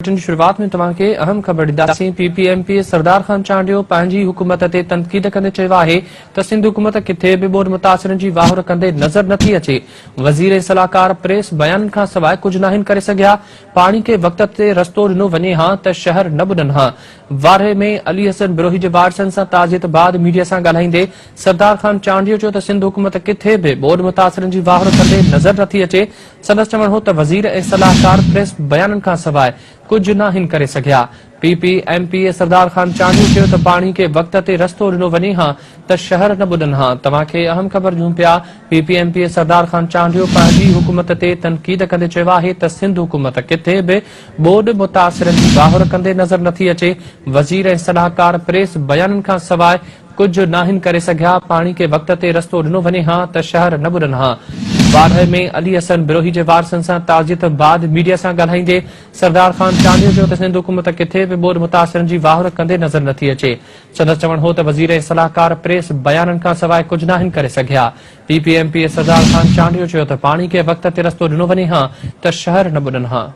शुरुआत में तव्हांखे अहम ख़बर ॾींदासीं। पीपीएमपी सरदार खान चांडियो पंहिंजी हुकूमत ते तनक़ीद कंदे चयो आहे त सिंध हुकूमत किथे बि ॿोॾ मुतासिरनि जी वाहुर कंदे नज़र नथी अचे। वज़ीर सलाहकार प्रेस बयाननि खां सवाइ कुझु नाहिनि करे सघिया। पाणी खे वक़्त ते रस्तो ॾिनो वञे हा त शहर न ॿुॾनि हा। वारे में अली हसन बिरोही जे वारसनि सां ताज़ियत बाद मीडिया सां ॻाल्हाईंदे सरदार खान चांडियो चयो त सिंध हुकूमत किथे बि ॿोॾ मुतासिरनि जी वाहुर कंदे नज़र नथी अचे। संदसि चवणु हो त वज़ीर ऐं सलाहकार प्रेस बयाननि खां सवाइ कुझु नाहिनि करे सघिया। पीपीएमपी सरदार खान चांडियो चयो त पाणी खे वक़्त ते रस्तो ॾिनो वञे हा त शहर न ॿुॾनि हा। तव्हांखे अहम ख़बर ॾियूं पिया। पीपीएमपी सरदार खान चांडियो पंहिंजी हुकूमत ते तनक़ीद कंदे चयो आहे त सिंध हुकूमत किथे बि ॿोॾ मुतासिरनि जी वाहुर कंदे नज़र नथी अचे। वज़ीर ऐं सलाहकार प्रेस बयाननि खां सवाइ कुझु नाहिनि करे सघिया। पाणी खे वक़्त ते रस्तो ॾिनो वञे हा त शहर न ॿुॾनि हा। वारहे में अली हसन बिरोही जे वारसनि सां ताज़ियत बाद मीडिया सां ॻाल्हाईंदे सरदार खान चांडियो चयो त सिंध हुकूमत किथे बि ॿोॾ मुतासिरनि जी वाहुर कंदे नज़र नथी अचे। संदसि चवणु हो त वज़ीर ऐं सलाहकार प्रेस बयाननि खां सवाइ कुझु नाहिनि करे सघिया। पीपीएमपी सरदार खान चांडियो चयो त पाणी खे वक़्त ते रस्तो ॾिनो वञे हा त शहर न ॿुॾनि हा।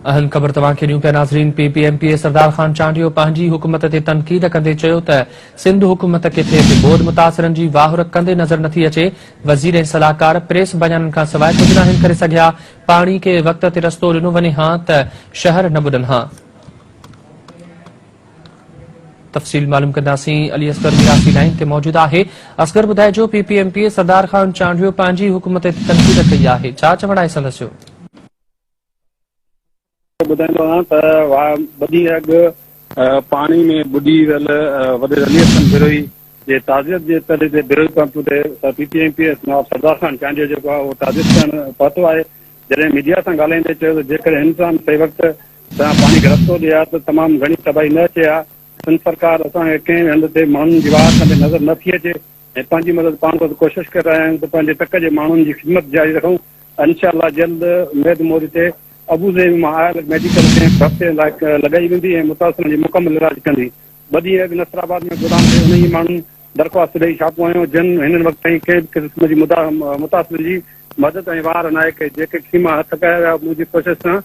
अहम ख़बर तव्हांखे ॾियूं पिया नाज़रीन। पीपीएमपी सरदार खान चांडियो पंहिंजी हुकूमत ते तनक़ीद कंदे चयो त सिंध हुकूमत किथे बि ॿोॾ मुतासिरनि जी वाहुर कंदे नज़र नथी अचे। वज़ीर ऐं सलाहकार प्रेस बयाननि खां सवाइ कुझु नाहिनि करे सघिया। पाणी खे वक़्त ते रस्तो ॾिनो वञे हा त शहर न ॿुॾनि हा। तफ़सील मालूम कंदासीं। अली असगर मिरासी लाइन ते मौजूद आहे। असगर ॿुधाइजो, पीपीएमपी सरदार खान चांडियो पंहिंजी हुकूमत ते तनक़ीद कई आहे, छा चवण आहे संदसि जो? ॿुधाईंदो आहियां त ॿ ॾींहं अॻु पाणी में ॿुॾी वियल वॾे अली हसन बिरोही जे ताज़ियत जे तले ते बिरोही पंप ते पीपीएमपी सरदार खान चांडियो जेको आहे उहो ताज़ियत करणु पहुतो आहे। जॾहिं मीडिया सां ॻाल्हाईंदे चयो त जेकॾहिं इंसान सही वक़्तु पाणी खे रस्तो ॾिए हा त तमामु घणी तबाही न अचे हा। सिंध सरकार असांखे कंहिं हंध ते माण्हुनि जी वाह कंदे नज़र नथी अचे ऐं पंहिंजी मदद पाण वटि कोशिशि करे रहिया आहियूं त पंहिंजे टक जे माण्हुनि जी ख़िदमत जारी रखूं। इंशाअल्लाह जल्द उमेद मोदी ते अबूज़ेब मां आयल मेडिकल कैंप हफ़्ते लाइ लॻाई वेंदी ऐं मुतासिरनि जी मुकमल इलाज कंदी। ॿ ॾींहं अॻु नसराबाद में गोदाम ते उन ई माण्हुनि दरख़्वास्त ॾेई छापो आहियूं जिन हिन वक़्त ताईं कंहिं बि क़िस्म जी मुतासिरनि जी मदद ऐं वार नाहे कई। जेके ख़ीमा हथ कया विया मुंहिंजी कोशिशि सां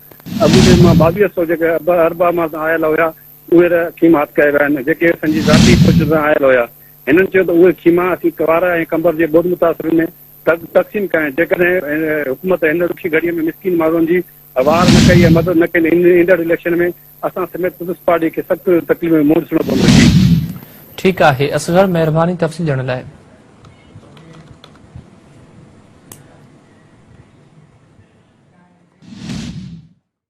अबूज़ेब मां 2200 जेके अरबा मां आयल हुया उहे ख़ीमा हथ कया विया आहिनि जेके असांजी ज़ाती कोशिशि सां आयल हुया। हिननि चयो त उहे ख़ीमा असीं वार ऐं कंबर जे ॿोॾ मुतासिरनि में तक़सीम कया। जेकॾहिं हुकूमत हिन ॾुखी घड़ीअ में मिसकिन माण्हुनि जी वार न कई या मदद न कई ईंदड़ इलेक्शन में असां समेत पीपुल्स पार्टी खे सख़्तु तकलीफ़ में मुंहुं ॾिसणो पवंदो। ठीकु आहे असगर, महिरबानी तफ़सील ॾियण लाइ।